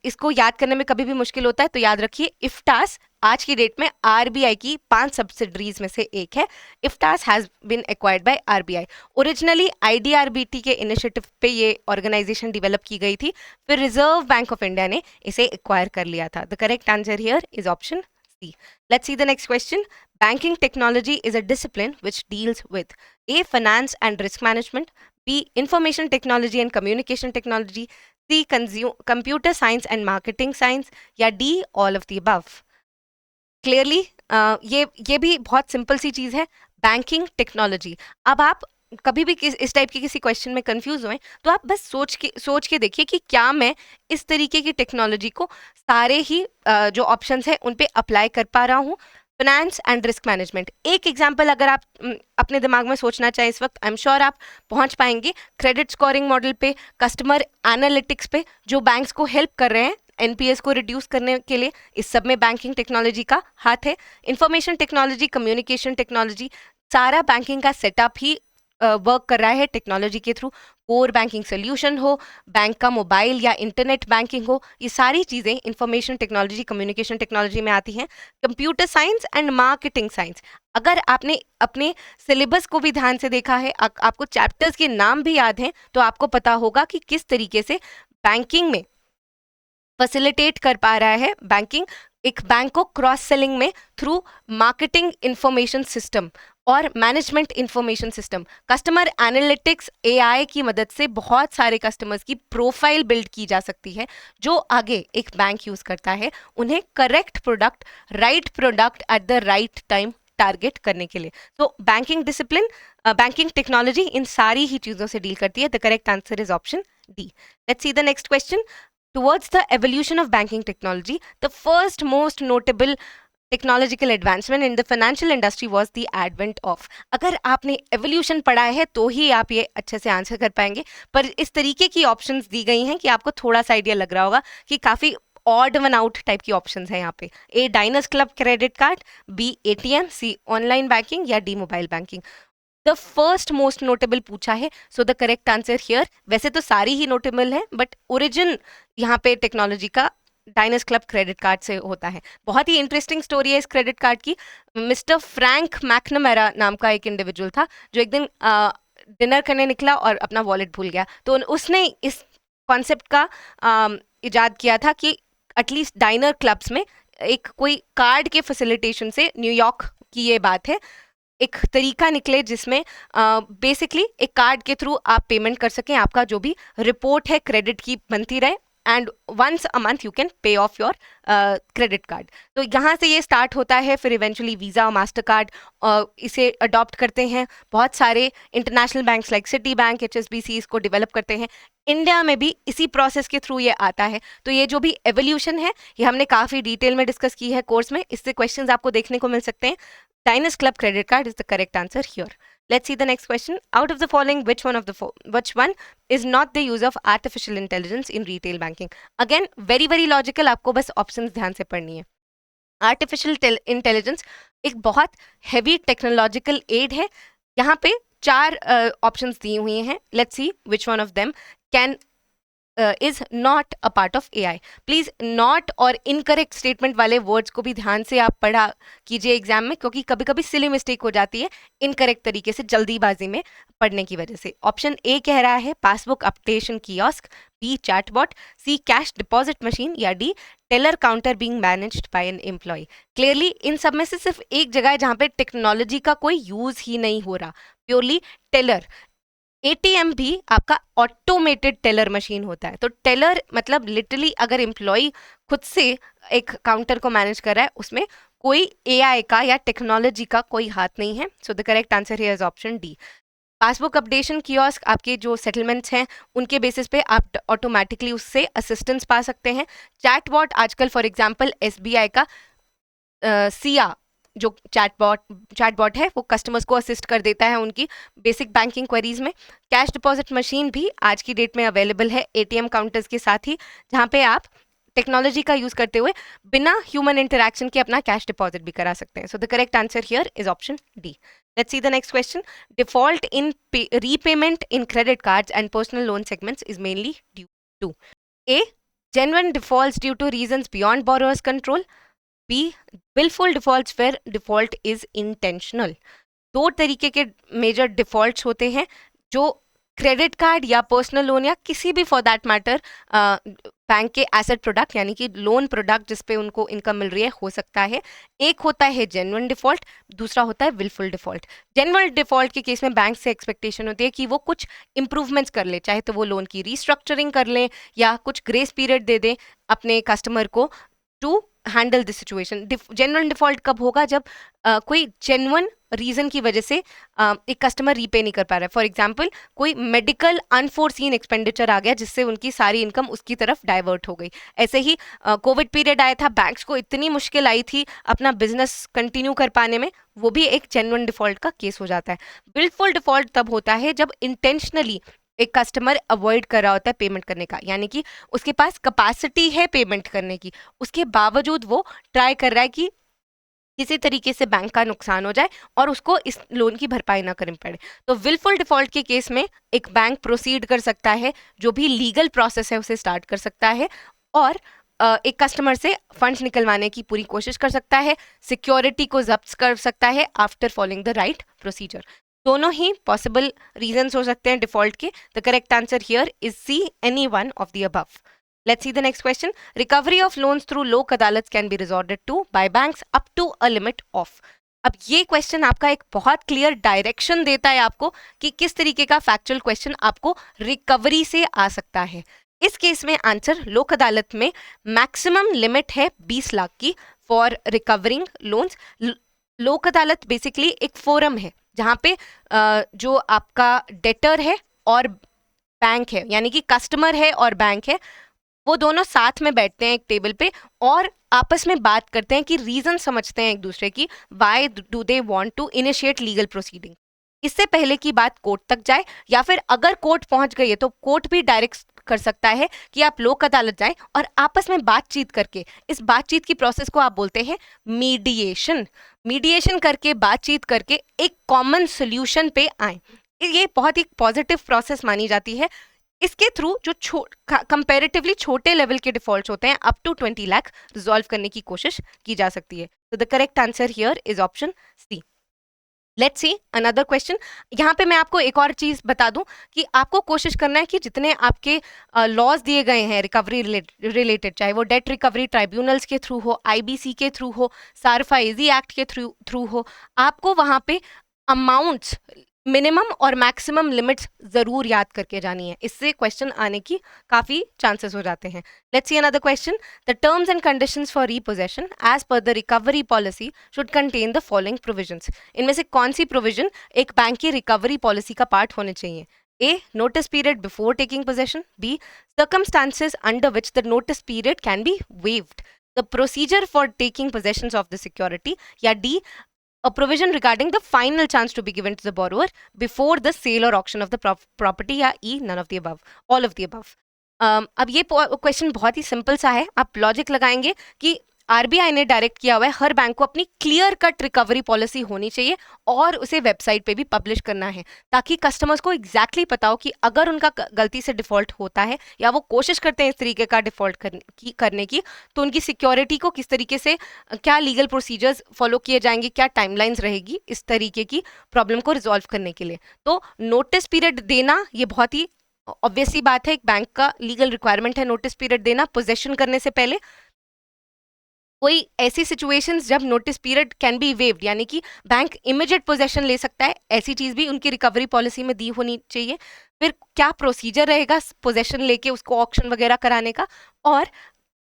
इसको याद करने में कभी भी मुश्किल होता है तो याद रखिए, इफ्टास आज की डेट में आरबीआई की 5 सब्सिडरीज में से एक है। IFTAS has been acquired by RBI. Originally IDRBT के इनिशिएटिव पे ये ऑर्गेनाइजेशन डेवलप की गई थी, फिर रिजर्व बैंक ऑफ इंडिया ने इसे एक्वायर कर लिया था। The correct answer here is option C. Let's see the next question. Banking technology is a discipline which deals with A. Finance and risk management, B. Information technology and communication technology, C. Computer science and marketing science, या D. All of the above. Clearly, ये भी बहुत सिंपल सी चीज़ है, बैंकिंग टेक्नोलॉजी। अब आप कभी भी इस टाइप के किसी क्वेश्चन में कंफ्यूज हुए तो आप बस सोच के देखिए कि क्या मैं इस तरीके की टेक्नोलॉजी को सारे ही जो ऑप्शंस हैं उन पे अप्लाई कर पा रहा हूँ। फिनेंस एंड रिस्क मैनेजमेंट, एक एग्जांपल अगर आप अपने दिमाग में सोचना चाहें इस वक्त, आई एम श्योर आप पहुंच पाएंगे। क्रेडिट स्कोरिंग मॉडल पे, कस्टमर एनालिटिक्स पे, जो बैंक्स को हेल्प कर रहे हैं एनपीएस को रिड्यूस करने के लिए, इस सब में बैंकिंग टेक्नोलॉजी का हाथ है। इंफॉर्मेशन टेक्नोलॉजी, कम्युनिकेशन टेक्नोलॉजी, सारा बैंकिंग का सेटअप ही वर्क कर रहा है टेक्नोलॉजी के थ्रू। कोर बैंकिंग सोल्यूशन हो, बैंक का मोबाइल या इंटरनेट बैंकिंग हो, ये सारी चीज़ें इंफॉर्मेशन टेक्नोलॉजी, कम्युनिकेशन टेक्नोलॉजी में आती हैं। Computer science and marketing science, अगर आपने अपने सिलेबस को भी ध्यान से देखा है, आपको चैप्टर्स के नाम भी याद हैं, तो आपको पता होगा कि किस तरीके से बैंकिंग में फैसिलिटेट कर पा रहा है बैंकिंग एक बैंक को क्रॉस सेलिंग में थ्रू मार्केटिंग इंफॉर्मेशन सिस्टम। और management information system, customer analytics AI की मदद से बहुत सारे कस्टमर्स की प्रोफाइल बिल्ड की जा सकती है, जो आगे एक बैंक यूज करता है उन्हें correct product, right product at the right time target करने के लिए। तो banking discipline, banking technology in सारी ही चीजों से डील करती है। The correct answer is option D. Let's see the next question. Towards the evolution of banking technology, the first most notable technological advancement in the financial industry was the advent of. अगर आपने एवोल्यूशन पढ़ा है तो ही आप ये अच्छे से आंसर कर पाएंगे, पर इस तरीके की ऑप्शंस दी गई हैं कि आपको थोड़ा सा आइडिया लग रहा होगा कि काफ़ी ऑड वन आउट टाइप की ऑप्शंस हैं यहाँ पे। A Diners Club credit card, B ATM, C online banking या D mobile banking. The first most notable पूछा है, so the correct answer here, वैसे तो सारी ही नोटेबल है बट ओरिजिन यहाँ पे टेक्नोलॉजी का डाइनर्स क्लब क्रेडिट कार्ड से होता है। बहुत ही इंटरेस्टिंग स्टोरी है इस क्रेडिट कार्ड की। मिस्टर फ्रैंक मैकनमेरा नाम का एक इंडिविजुअल था जो एक दिन डिनर करने निकला और अपना वॉलेट भूल गया, तो उसने इस कॉन्सेप्ट का इजाद किया था कि एटलीस्ट डाइनर क्लब्स में एक कोई कार्ड के फैसिलिटेशन से, न्यूयॉर्क की ये बात है, एक तरीका निकले जिसमें बेसिकली एक कार्ड के थ्रू आप पेमेंट कर सकें, आपका जो भी रिपोर्ट है क्रेडिट की बनती रहे and once a month you can pay off your credit card. तो यहाँ से ये स्टार्ट होता है, फिर इवेंचुअली वीज़ा और मास्टर कार्ड इसे अडॉप्ट करते हैं। बहुत सारे international banks like Citibank, HSBC इसको डेवलप करते हैं। इंडिया में भी इसी प्रोसेस के थ्रू ये आता है। तो ये जो भी एवोल्यूशन है ये हमने काफ़ी डिटेल में डिस्कस की है कोर्स में, इससे क्वेश्चंस आपको देखने को मिल सकते हैं। Diners Club credit card is the correct answer here. Let's see the next question. Out of the following, which one is not the use of artificial intelligence in retail banking? Again, very logical. आपको बस options ध्यान से पढ़नी है। Artificial intelligence एक बहुत heavy technological aid है। यहाँ पे 4 options दी हुई हैं। Let's see which one of them can is not a part of AI. Please not और इनकरेक्ट स्टेटमेंट वाले वर्ड्स को भी ध्यान से आप पढ़ा कीजिए एग्जाम में, क्योंकि कभी कभी सिली मिस्टेक हो जाती है इनकरेक्ट तरीके से जल्दीबाजी में पढ़ने की वजह से। ऑप्शन ए कह रहा है passbook updation kiosk, B chatbot, C cash deposit machine या D teller counter being managed by an employ. Clearly इन सब में से सिर्फ एक जगह है जहाँ पे टेक्नोलॉजी का कोई यूज ही नहीं हो रहा, प्योरली टेलर। एटीएम भी आपका ऑटोमेटेड टेलर मशीन होता है। तो टेलर मतलब लिटरली अगर एम्प्लॉय खुद से एक काउंटर को मैनेज कर रहा है, उसमें कोई एआई का या टेक्नोलॉजी का कोई हाथ नहीं है। So the correct answer here is option D. Passbook updation kiosk आपके जो सेटलमेंट्स हैं उनके बेसिस पे आप ऑटोमेटिकली उससे असिस्टेंस पा सकते हैं। चैटबॉट आजकल फॉर एग्जांपल एसबीआई का सिया जो चैटबॉट है वो कस्टमर्स को असिस्ट कर देता है उनकी बेसिक बैंकिंग क्वेरीज में। कैश डिपॉजिट मशीन भी आज की डेट में अवेलेबल है एटीएम काउंटर्स के साथ ही, जहाँ पे आप टेक्नोलॉजी का यूज करते हुए बिना ह्यूमन इंटरैक्शन के अपना कैश डिपॉजिट भी करा सकते हैं। So the correct answer here is option D. Let's see the next question. Default in repayment in credit cards and personal loan segments is mainly due to a genuine defaults due to reasons beyond borrower's control, B willful defaults where default is intentional। 2 तरीके के मेजर डिफॉल्ट्स होते हैं जो क्रेडिट कार्ड या पर्सनल लोन या किसी भी फॉर दैट मैटर बैंक के एसेट प्रोडक्ट यानी कि लोन प्रोडक्ट जिस पे उनको इनकम मिल रही है हो सकता है। एक होता है जेन्युइन डिफॉल्ट, दूसरा होता है विलफुल डिफॉल्ट। जेन्युइन डिफॉल्ट के केस में बैंक से एक्सपेक्टेशन होती है कि वो कुछ इंप्रूवमेंट्स कर ले, चाहे तो वो लोन की रीस्ट्रक्चरिंग कर लें या कुछ ग्रेस पीरियड दे दें अपने कस्टमर को to handle the situation. Genuine default कब होगा? जब कोई जेन्युइन रीजन की वजह से एक कस्टमर रीपे नहीं कर पा रहा है। फॉर एग्जांपल कोई मेडिकल अनफोर्सीन एक्सपेंडिचर आ गया जिससे उनकी सारी इनकम उसकी तरफ डाइवर्ट हो गई। ऐसे ही कोविड पीरियड आया था, बैंक्स को इतनी मुश्किल आई थी अपना बिजनेस कंटिन्यू कर पाने में, वो भी एक जेन्युइन डिफॉल्ट का केस हो जाता है। विलफुल डिफॉल्ट तब होता है जब इंटेंशनली एक कस्टमर अवॉइड कर रहा होता है पेमेंट करने का, यानी कि उसके पास कैपेसिटी है पेमेंट करने की, उसके बावजूद वो ट्राई कर रहा है कि किसी तरीके से बैंक का नुकसान हो जाए और उसको इस लोन की भरपाई ना करनी पड़े। तो विलफुल डिफॉल्ट के केस में एक बैंक प्रोसीड कर सकता है, जो भी लीगल प्रोसेस है उसे स्टार्ट कर सकता है और एक कस्टमर से फंड्स निकलवाने की पूरी कोशिश कर सकता है, सिक्योरिटी को जब्त कर सकता है after following the right procedure. दोनों ही पॉसिबल रीजंस हो सकते हैं डिफॉल्ट के। The correct answer here is C, any one of the above. Let's see the next question. Recovery of loans through lok adalats can be resorted to by banks up to a limit of. अब ये क्वेश्चन आपका एक बहुत क्लियर डायरेक्शन देता है आपको कि किस तरीके का फैक्चुअल क्वेश्चन आपको रिकवरी से आ सकता है। इस केस में आंसर लोक अदालत में मैक्सिमम लिमिट है 20 लाख की फॉर रिकवरिंग लोन्स। लोक अदालत बेसिकली एक फोरम है जहाँ पे जो आपका डेटर है और बैंक है, यानी कि कस्टमर है और बैंक है, वो दोनों साथ में बैठते हैं एक टेबल पे और आपस में बात करते हैं कि रीजन समझते हैं एक दूसरे की, why do they want to initiate legal proceeding. इससे पहले की बात कोर्ट तक जाए या फिर अगर कोर्ट पहुंच गई है तो कोर्ट भी डायरेक्ट कर सकता है कि आप लोक अदालत जाएं और आपस में बातचीत करके, इस बातचीत की प्रोसेस को आप बोलते हैं मीडिएशन। मीडिएशन करके, बातचीत करके एक कॉमन सोल्यूशन पे आए। ये बहुत ही पॉजिटिव प्रोसेस मानी जाती है। इसके थ्रू जो कंपैरेटिवली छोटे लेवल के डिफॉल्ट्स होते हैं अप टू 20 लाख रिजॉल्व करने की कोशिश की जा सकती है। तो the correct answer here is option C. Let's see another question. यहाँ पे मैं आपको एक और चीज बता दूं कि आपको कोशिश करना है कि जितने आपके लॉज दिए गए हैं रिकवरी रिलेटेड, चाहे वो डेट रिकवरी ट्राइब्यूनल्स के थ्रू हो, आईबीसी के थ्रू हो, सारफा इजी एक्ट के थ्रू हो, आपको वहाँ पे अमाउंट्स, मिनिमम और मैक्सिमम लिमिट्स जरूर याद करके जानी है। इससे क्वेश्चन आने की काफी चांसेस हो जाते हैं। Let's see another question. The terms and conditions for repossession as per the recovery policy should contain the following provisions. इनमें से कौन सी प्रोविजन एक बैंक की रिकवरी पॉलिसी का पार्ट होने चाहिए? A. Notice period before taking possession. B. Circumstances under which the notice period can be waived. The procedure for taking possession of the security. या D. A provision regarding the final chance to be given to the borrower before the sale or auction of the property. या E. None of the above. All of the above. अब ये क्वेश्चन बहुत ही सिंपल सा है। आप लॉजिक लगाएंगे कि आरबीआई ने डायरेक्ट किया हुआ है हर बैंक को अपनी क्लियर कट रिकवरी पॉलिसी होनी चाहिए और उसे वेबसाइट पे भी पब्लिश करना है, ताकि कस्टमर्स को एग्जैक्टली पता हो कि अगर उनका गलती से डिफॉल्ट होता है या वो कोशिश करते हैं इस तरीके का डिफॉल्ट करने की, तो उनकी सिक्योरिटी को किस तरीके से, क्या लीगल प्रोसीजर्स फॉलो किए जाएंगे, क्या टाइमलाइंस रहेगी इस तरीके की प्रॉब्लम को रिजॉल्व करने के लिए। तो नोटिस पीरियड देना ये बहुत ही ऑब्वियस सी बात है, एक बैंक का लीगल रिक्वायरमेंट है नोटिस पीरियड देना पोजेशन करने से पहले। कोई ऐसी सिचुएशंस जब notice period can be waived, यानी कि बैंक इमीडिएट पोजेशन ले सकता है, ऐसी चीज भी उनकी रिकवरी पॉलिसी में दी होनी चाहिए। फिर क्या प्रोसीजर रहेगा पोजेशन लेके उसको ऑक्शन वगैरह कराने का, और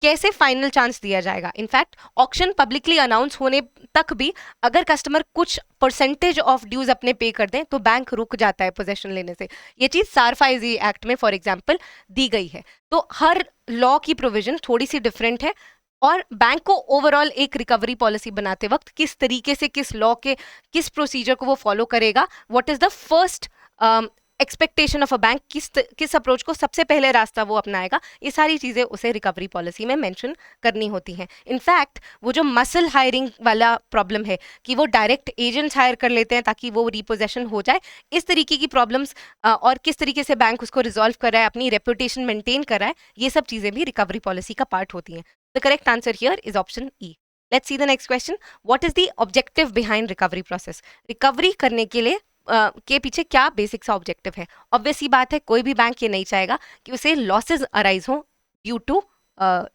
कैसे फाइनल चांस दिया जाएगा। इनफैक्ट ऑक्शन पब्लिकली अनाउंस होने तक भी अगर कस्टमर कुछ परसेंटेज ऑफ ड्यूज अपने पे कर दें तो बैंक रुक जाता है पोजेशन लेने से। ये चीज सारफा इजी एक्ट में फॉर एग्जांपल दी गई है। तो हर लॉ की प्रोविजन थोड़ी सी डिफरेंट है और बैंक को ओवरऑल एक रिकवरी पॉलिसी बनाते वक्त किस तरीके से, किस लॉ के किस प्रोसीजर को वो फॉलो करेगा, what is the first expectation of a bank, किस अप्रोच को सबसे पहले रास्ता वो अपनाएगा, ये सारी चीज़ें उसे रिकवरी पॉलिसी में मेंशन करनी होती हैं। इनफैक्ट वो जो मसल हायरिंग वाला प्रॉब्लम है कि वो डायरेक्ट एजेंट्स हायर कर लेते हैं ताकि वो रिपोजेशन हो जाए, इस तरीके की प्रॉब्लम्स और किस तरीके से बैंक उसको रिजॉल्व कर रहा है, अपनी रेपुटेशन मेंटेन कर रहा है, ये सब चीज़ें भी रिकवरी पॉलिसी का पार्ट होती हैं। The correct answer here is option E. Let's see the next question. What is the objective behind recovery process? Recovery करने के लिए के पीछे क्या बेसिक सा ऑब्जेक्टिव है? ऑब्वियस ही बात है, कोई भी बैंक ये नहीं चाहेगा कि उसे लॉसेस अराइज हो ड्यू टू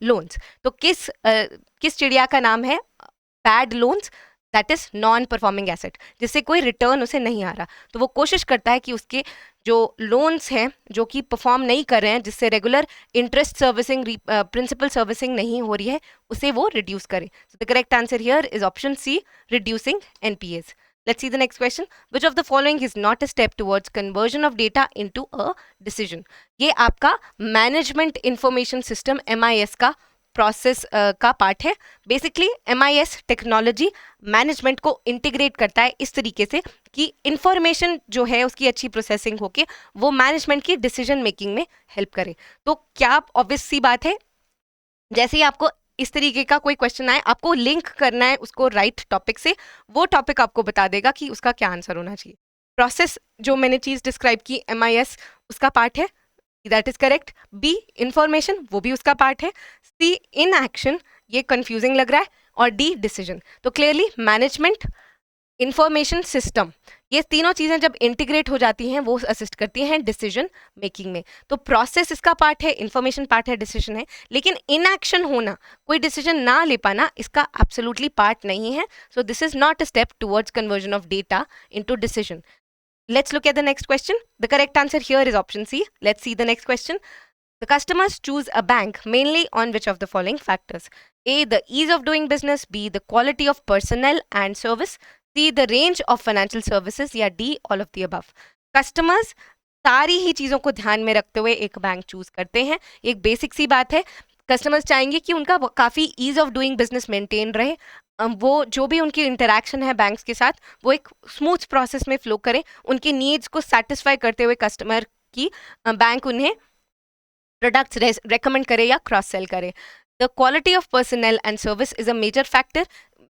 लोन्स। तो किस चिड़िया का नाम है bad loans, that is non performing asset, जिससे कोई रिटर्न उसे नहीं आ रहा। तो वो कोशिश करता है कि उसके जो लोन्स हैं जो कि परफॉर्म नहीं कर रहे हैं, जिससे regular interest servicing, principal servicing नहीं हो रही है, उसे वो रिड्यूस करे। So the correct answer here is option C, reducing NPS. Let's see the next question. Which of the following is not a step towards conversion of data into a decision? ये आपका मैनेजमेंट इंफॉर्मेशन सिस्टम MIS का प्रोसेस का पार्ट है। बेसिकली MIS टेक्नोलॉजी मैनेजमेंट को इंटीग्रेट करता है इस तरीके से कि इंफॉर्मेशन जो है उसकी अच्छी प्रोसेसिंग होके वो मैनेजमेंट की डिसीजन मेकिंग में हेल्प करे। तो क्या ऑब्वियस सी बात है, जैसे ही आपको इस तरीके का कोई क्वेश्चन आए, आपको लिंक करना है उसको राइट टॉपिक से, वो टॉपिक आपको बता देगा कि उसका क्या आंसर होना चाहिए। प्रोसेस जो मैंने चीज़ डिस्क्राइब की MIS उसका पार्ट है, that is correct. B information, वो भी उसका पार्ट है। सी इन एक्शन, ये कंफ्यूजिंग लग रहा है, और डी डिसीजन। तो क्लियरली मैनेजमेंट इंफॉर्मेशन सिस्टम, ये तीनों चीज़ें जब इंटीग्रेट हो जाती हैं वो असिस्ट करती हैं डिसीजन मेकिंग में। तो प्रोसेस इसका पार्ट है, इंफॉर्मेशन पार्ट है, डिसीजन है, लेकिन इनएक्शन होना, कोई डिसीजन ना ले पाना, इसका एब्सोल्युटली पार्ट नहीं है। So this is not a step towards conversion of data into decision. Let's look at the next question. The correct answer here is option C. Let's see the next question. The customers choose a bank mainly on which of the following factors? A, the ease of doing business. B, the quality of personnel and service. C, the range of financial services. या D, all of the above. Customers सारी ही चीज़ों को ध्यान में रखते हुए एक बैंक चूज करते हैं. एक बेसिक सी बात है, कस्टमर्स चाहेंगे कि उनका काफ़ी ease of doing business maintain रहे, वो जो भी उनकी इंटरेक्शन है बैंक्स के साथ वो एक स्मूथ प्रोसेस में फ्लो करे, उनकी नीड्स को सेटिस्फाई करते हुए कस्टमर की बैंक उन्हें प्रोडक्ट्स रेकमेंड करे या क्रॉस सेल करे. The quality of personal and service is a major factor.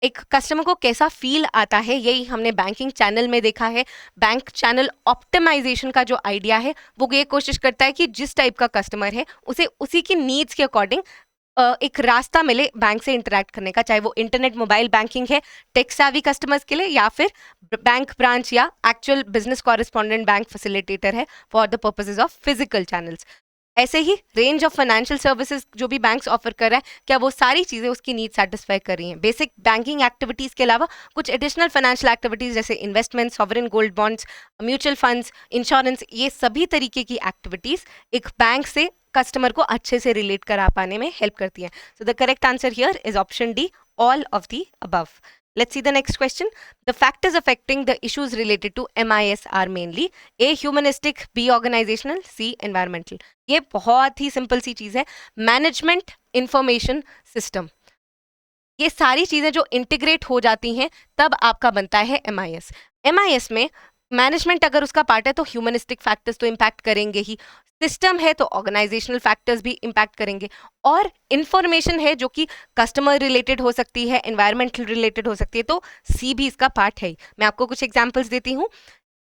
एक कस्टमर को कैसा फील आता है, यही हमने बैंकिंग चैनल में देखा है. बैंक चैनल ऑप्टिमाइजेशन का जो आइडिया है वो ये कोशिश करता है कि जिस टाइप का कस्टमर है उसे उसी की नीड्स के अकॉर्डिंग एक रास्ता मिले बैंक से इंटरेक्ट करने का, चाहे वो इंटरनेट मोबाइल बैंकिंग है टेक सेवी कस्टमर्स के लिए या फिर बैंक ब्रांच या actual business correspondent bank facilitator है for the purposes of physical channels. ऐसे ही रेंज ऑफ फाइनेंशियल सर्विसेज जो भी बैंक्स ऑफर कर रहा है, क्या वो सारी चीज़ें उसकी नीड सेटिस्फाई कर रही हैं. बेसिक बैंकिंग एक्टिविटीज़ के अलावा कुछ एडिशनल फाइनेंशियल एक्टिविटीज़ जैसे investment, sovereign gold bonds, mutual funds, insurance, ये सभी तरीके की एक्टिविटीज़ एक बैंक से कस्टमर को अच्छे से रिलेट करा पाने में हेल्प करती हैं. So the correct answer here is option D, all of the above. Let's see the next question. The factors affecting the issues related to MIS are mainly A, humanistic, B, organizational, C, environmental. ये बहुत ही सिंपल सी चीज़ है. मैनेजमेंट इंफॉर्मेशन सिस्टम, ये सारी चीज़ें जो इंटीग्रेट हो जाती हैं तब आपका बनता है MIS. MIS में मैनेजमेंट अगर उसका पार्ट है तो ह्यूमनिस्टिक फैक्टर्स तो इम्पैक्ट करेंगे ही, सिस्टम है तो ऑर्गेनाइजेशनल फैक्टर्स भी इम्पैक्ट करेंगे, और इंफॉर्मेशन है जो कि कस्टमर रिलेटेड हो सकती है, एनवायरमेंटल रिलेटेड हो सकती है, तो सी भी इसका पार्ट है ही. मैं आपको कुछ एग्जांपल्स देती हूँ.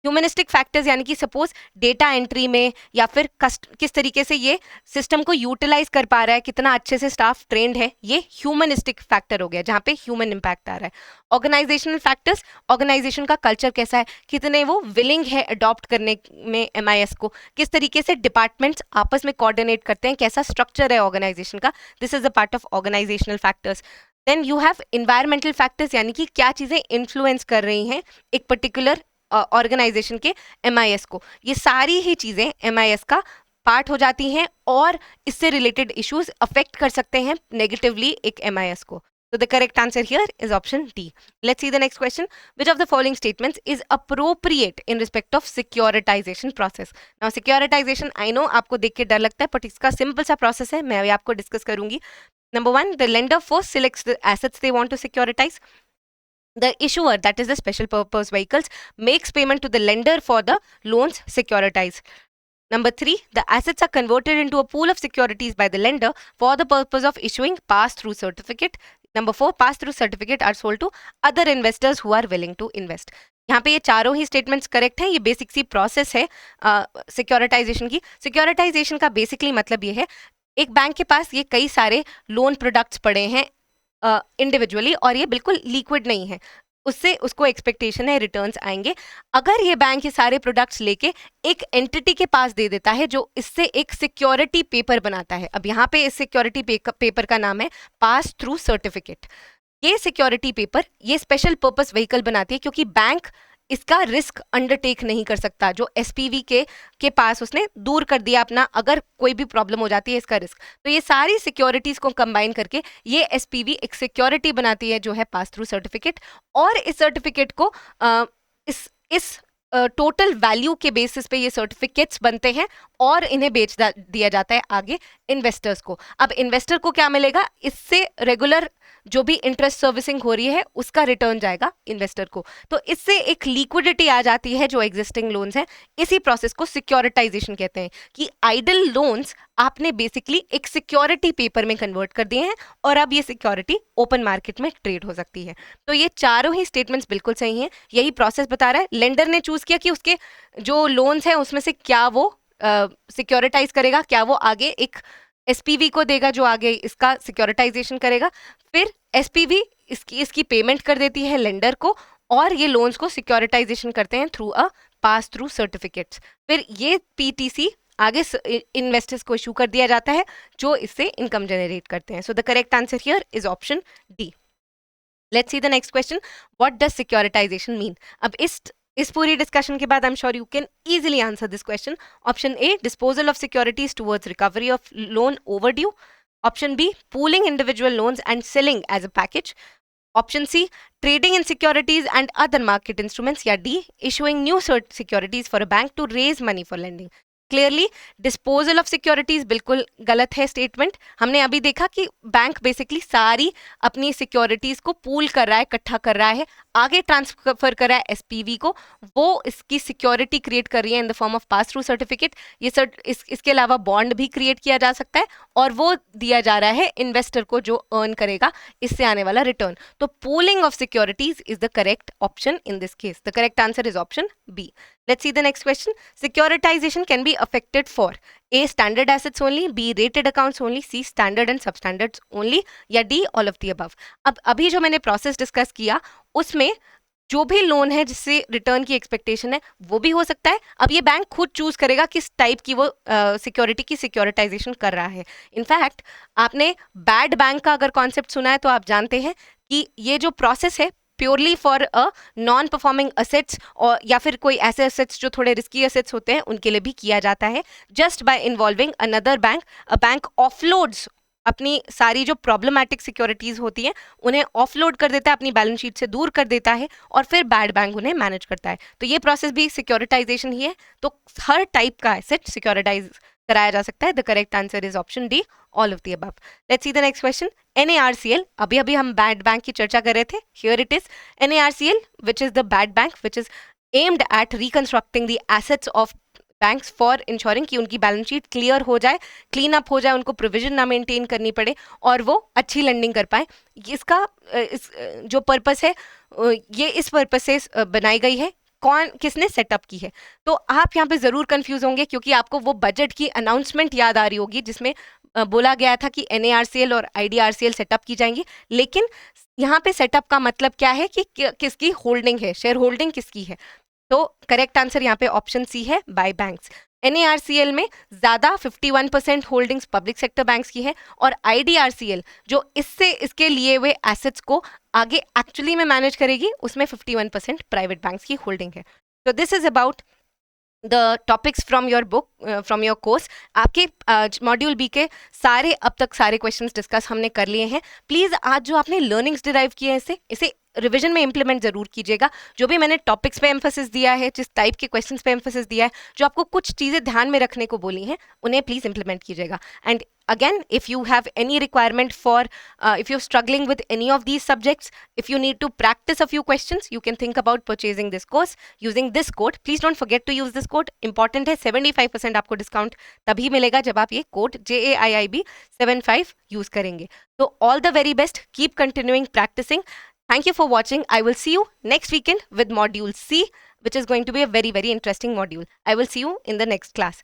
ह्यूमनिस्टिक फैक्टर्स यानी कि सपोज डेटा एंट्री में या फिर किस तरीके से ये सिस्टम को यूटिलाइज कर पा रहा है, कितना अच्छे से स्टाफ ट्रेंड है, ये ह्यूमनिस्टिक फैक्टर हो गया जहाँ पे ह्यूमन इम्पैक्ट आ रहा है. ऑर्गेनाइजेशनल फैक्टर्स, ऑर्गेनाइजेशन का कल्चर कैसा है, कितने वो विलिंग है अडॉप्ट करने में MIS को, किस तरीके से डिपार्टमेंट्स आपस में कोऑर्डिनेट करते हैं, कैसा स्ट्रक्चर है ऑर्गेनाइजेशन का, this is a part of organisational factors. Then you have environmental factors यानी कि क्या चीज़ें इन्फ्लुएंस कर रही हैं एक पर्टिकुलर ऑर्गेनाइजेशन के MIS को. ये सारी ही चीज़ें MIS का पार्ट हो जाती हैं और इससे रिलेटेड इश्यूज अफेक्ट कर सकते हैं नेगेटिवली एक MIS को. So the correct answer here is option D. Let's see the next question. Which of the following statements is appropriate in respect of securitization process? Now securitization, I know आपको देख के डर लगता है, but इसका सिंपल सा प्रोसेस है, मैं अभी आपको डिस्कस करूंगी. Number 1, the lender first selects the assets they want to securitize. The issuer, that is the special purpose vehicles, makes payment to the lender for the loans securitized. Number 3, the assets are converted into a pool of securities by the lender for the purpose of issuing pass-through certificate. Number 4, pass-through certificate are sold to other investors who are willing to invest. यहाँ पे ये चारों ही स्टेटमेंट्स करेक्ट हैं. ये बेसिक सी प्रोसेस है सिक्योरिटाइजेशन की. सिक्योरिटाइजेशन का बेसिकली मतलब ये है, एक बैंक के पास ये कई सारे लोन प्रोडक्ट्स पड़े हैं इंडिविजुअली और ये बिल्कुल लिक्विड नहीं है, उससे उसको एक्सपेक्टेशन है रिटर्न्स आएंगे. अगर ये बैंक ये सारे प्रोडक्ट्स लेके एक एंटिटी के पास दे देता है जो इससे एक सिक्योरिटी पेपर बनाता है. अब यहाँ पे इस सिक्योरिटी पेपर का नाम है पास थ्रू सर्टिफिकेट. ये सिक्योरिटी पेपर ये स्पेशल पर्पस व्हीकल बनाती है क्योंकि बैंक इसका रिस्क अंडरटेक नहीं कर सकता. जो SPV के पास उसने दूर कर दिया अपना, अगर कोई भी प्रॉब्लम हो जाती है इसका रिस्क, तो ये सारी सिक्योरिटीज को कंबाइन करके ये SPV एक सिक्योरिटी बनाती है जो है पास थ्रू सर्टिफिकेट. और इस सर्टिफिकेट को इस टोटल वैल्यू के बेसिस पे ये सर्टिफिकेट्स बनते हैं और इन्हें बेच दिया जाता है आगे इन्वेस्टर्स को. अब इन्वेस्टर को क्या मिलेगा, इससे रेगुलर जो भी इंटरेस्ट सर्विसिंग हो रही है उसका रिटर्न जाएगा इन्वेस्टर को. तो इससे एक लिक्विडिटी आ जाती है जो एग्जिस्टिंग लोन्स हैं. इसी प्रोसेस को सिक्योरिटाइजेशन कहते हैं कि आइडल लोन्स आपने बेसिकली एक सिक्योरिटी पेपर में कन्वर्ट कर दिए हैं और अब ये सिक्योरिटी ओपन मार्केट में ट्रेड हो सकती है. तो ये चारों ही स्टेटमेंट्स बिल्कुल सही हैं. यही प्रोसेस बता रहा है. लेंडर ने चूज किया कि उसके जो लोन्स हैं उसमें से क्या वो सिक्योरिटाइज करेगा, क्या वो आगे एक SPV को देगा जो आगे इसका सिक्योरिटाइजेशन करेगा. फिर SPV इसकी पेमेंट कर देती है लेंडर को और ये लोन्स को सिक्योरिटाइजेशन करते हैं through a pass through certificates. फिर ये पीटीसी आगे इन्वेस्टर्स को इशू कर दिया जाता है जो इससे इनकम जनरेट करते हैं। So the correct answer here is option D. Let's see the next question, what does securitisation mean? अब इस पूरी डिस्कशन के बाद I am sure you can easily answer this question. Option A, disposal of securities towards recovery of loan overdue. Option B, pooling individual loans and selling as a package. Option C, trading in securities and other market instruments. या D, issuing new securities for a bank to raise money for lending. Clearly disposal of securities बिल्कुल गलत है स्टेटमेंट। हमने अभी देखा कि बैंक बेसिकली सारी अपनी सिक्योरिटीज को पूल कर रहा है, इकट्ठा कर रहा है, आगे ट्रांसफर कर रहा है एसपीवी को, वो इसकी सिक्योरिटी क्रिएट कर रही है in the form of pass through certificate. ये इसके अलावा बॉन्ड भी क्रिएट किया जा सकता है और वो दिया जा रहा है इन्वेस्टर को जो अर्न करेगा इससे आने वाला रिटर्न। तो pooling of securities is the correct option in this case. The correct answer is option B. Let's see the next question. Securitization can be affected for A, standard assets only, B, rated accounts only, C, standard and substandards only, या D, all of the above. अब अभी जो मैंने प्रोसेस डिस्कस किया उसमें जो भी लोन है जिससे रिटर्न की एक्सपेक्टेशन है वो भी हो सकता है। अब ये बैंक खुद चूज करेगा किस टाइप की वो सिक्योरिटी की सिक्योरिटाइजेशन कर रहा है। इनफैक्ट आपने बैड बैंक का अगर कॉन्सेप्ट सुना है तो आप जानते हैं कि ये जो प्रोसेस है purely for a non performing assets और या फिर कोई ऐसे असेट्स जो थोड़े रिस्की असेट्स होते हैं उनके लिए भी किया जाता है। Just by involving another bank, a bank offloads अपनी सारी जो प्रॉब्लमैटिक सिक्योरिटीज होती हैं उन्हें ऑफलोड कर देता है, अपनी बैलेंस शीट से दूर कर देता है और फिर बैड बैंक उन्हें मैनेज करता है। तो ये प्रोसेस भी सिक्योरिटाइजेशन ही है। तो हर टाइप का एसेट सिक्योरिटाइज कराया जा सकता है। The correct answer is option D, all of the above. Let's see the next question. NARCL, अभी हम बैड बैंक की चर्चा कर रहे थे, here it is. NARCL which is the bad bank which is aimed at reconstructing the assets of banks for ensuring कि उनकी बैलेंस शीट क्लियर हो जाए, क्लीन अप हो जाए, उनको प्रोविजन ना मेंटेन करनी पड़े और वो अच्छी लेंडिंग कर पाए। इसका जो पर्पस है ये इस पर्पस से बनाई गई है। कौन किसने सेटअप की है? तो आप यहाँ पे ज़रूर कंफ्यूज होंगे क्योंकि आपको वो बजट की अनाउंसमेंट याद आ रही होगी जिसमें बोला गया था कि NARCL और IDRCL सेटअप की जाएंगी, लेकिन यहाँ पे सेटअप का मतलब क्या है कि किसकी होल्डिंग है, शेयर होल्डिंग किसकी है। तो करेक्ट आंसर यहाँ पे ऑप्शन सी है, बाय बैंक्स। NARCL में ज़्यादा 51% होल्डिंग्स पब्लिक सेक्टर बैंक्स की है और IDRCL जो इसके लिए हुए एसेट्स को आगे एक्चुअली में मैनेज करेगी उसमें 51% प्राइवेट बैंक्स की होल्डिंग है। तो this is about the topics from your book from your course. आपके मॉड्यूल बी के सारे अब तक सारे क्वेश्चंस डिस्कस हमने कर लिए हैं। प्लीज़ आज जो आपने लर्निंग्स डिराइव किए हैं इसे रिवीजन में इंप्लीमेंट जरूर कीजिएगा। जो भी मैंने टॉपिक्स पे एम्फेसिस दिया है, जिस टाइप के क्वेश्चंस पे एम्फेसिस दिया है, जो आपको कुछ चीज़ें ध्यान में रखने को बोली हैं उन्हें प्लीज़ इंप्लीमेंट कीजिएगा। And again, if you have any requirement for if you're struggling with any of these subjects, if you need to practice a few questions, you can think about purchasing this course using this code. Please don't forget to use this code. Important है, 75% आपको डिस्काउंट तभी मिलेगा जब आप ये कोड JAIIB75 यूज करेंगे। तो all the very best, keep continuing practicing. Thank you for watching. I will see you next weekend with module C, which is going to be a very, very interesting module. I will see you in the next class.